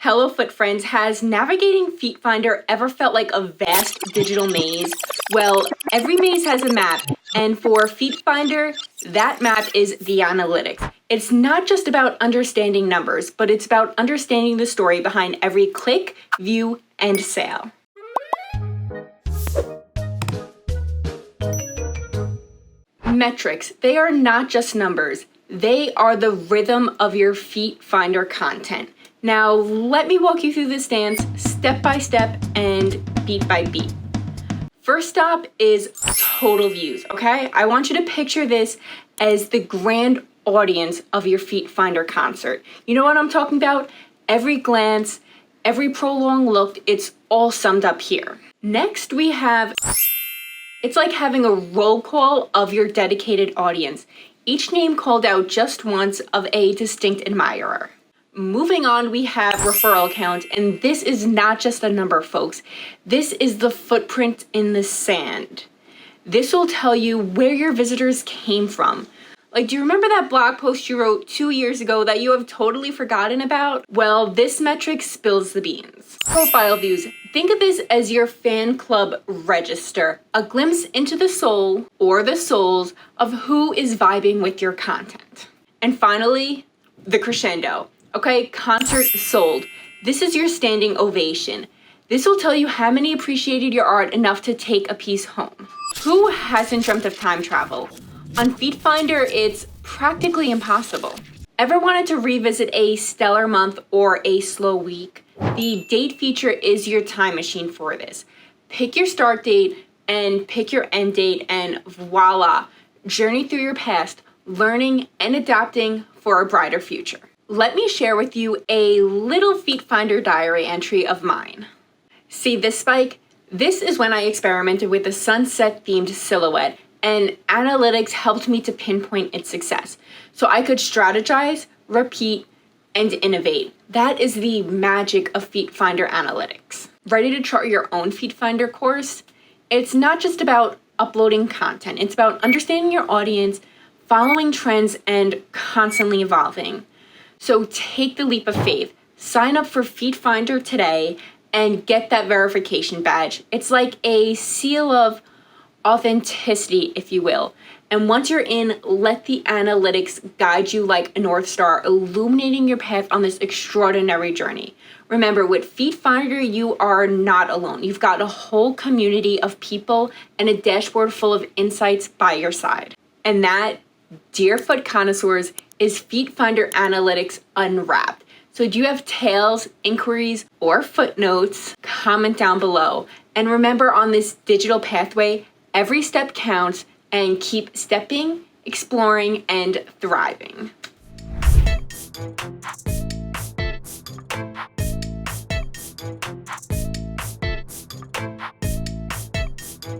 Hello Foot friends, has navigating FeetFinder ever felt like a vast digital maze? Well, every maze has a map, and for FeetFinder, that map is the analytics. It's not just about understanding numbers, but it's about understanding the story behind every click, view, and sale. Metrics, they are not just numbers. They are the rhythm of your FeetFinder content. Now, let me walk you through this dance step by step and beat by beat. First stop is total views, okay? I want you to picture this as the grand audience of your FeetFinder concert. You know what I'm talking about? Every glance, every prolonged look, it's all summed up here. Next, we have, it's like having a roll call of your dedicated audience, each name called out just once of a distinct admirer. Moving on, we have Referral Account, and this is not just a number, folks. This is the footprint in the sand. This will tell you where your visitors came from. Like, do you remember that blog post you wrote 2 years ago that you have totally forgotten about? Well, this metric spills the beans. Profile views. Think of this as your fan club register, a glimpse into the soul or the souls of who is vibing with your content. And finally, the crescendo. Okay, concert sold. This is your standing ovation. This will tell you how many appreciated your art enough to take a piece home. Who hasn't dreamt of time travel? On FeetFinder, it's practically impossible. Ever wanted to revisit a stellar month or a slow week? The date feature is your time machine for this. Pick your start date and pick your end date, and voila, journey through your past, learning and adapting for a brighter future. Let me share with you a little FeetFinder diary entry of mine. See this spike? This is when I experimented with a sunset-themed silhouette, and analytics helped me to pinpoint its success. So I could strategize, repeat, and innovate. That is the magic of FeetFinder Analytics. Ready to chart your own FeetFinder course? It's not just about uploading content. It's about understanding your audience, following trends, and constantly evolving. So take the leap of faith, sign up for FeetFinder today, and get that verification badge. It's like a seal of authenticity, if you will. And once you're in, let the analytics guide you like a North Star, illuminating your path on this extraordinary journey. Remember, with FeetFinder, you are not alone. You've got a whole community of people and a dashboard full of insights by your side. And that, dear foot connoisseurs, is FeetFinder Analytics Unwrapped. So do you have tales, inquiries, or footnotes? Comment down below. And remember, on this digital pathway, every step counts, and keep stepping, exploring, and thriving.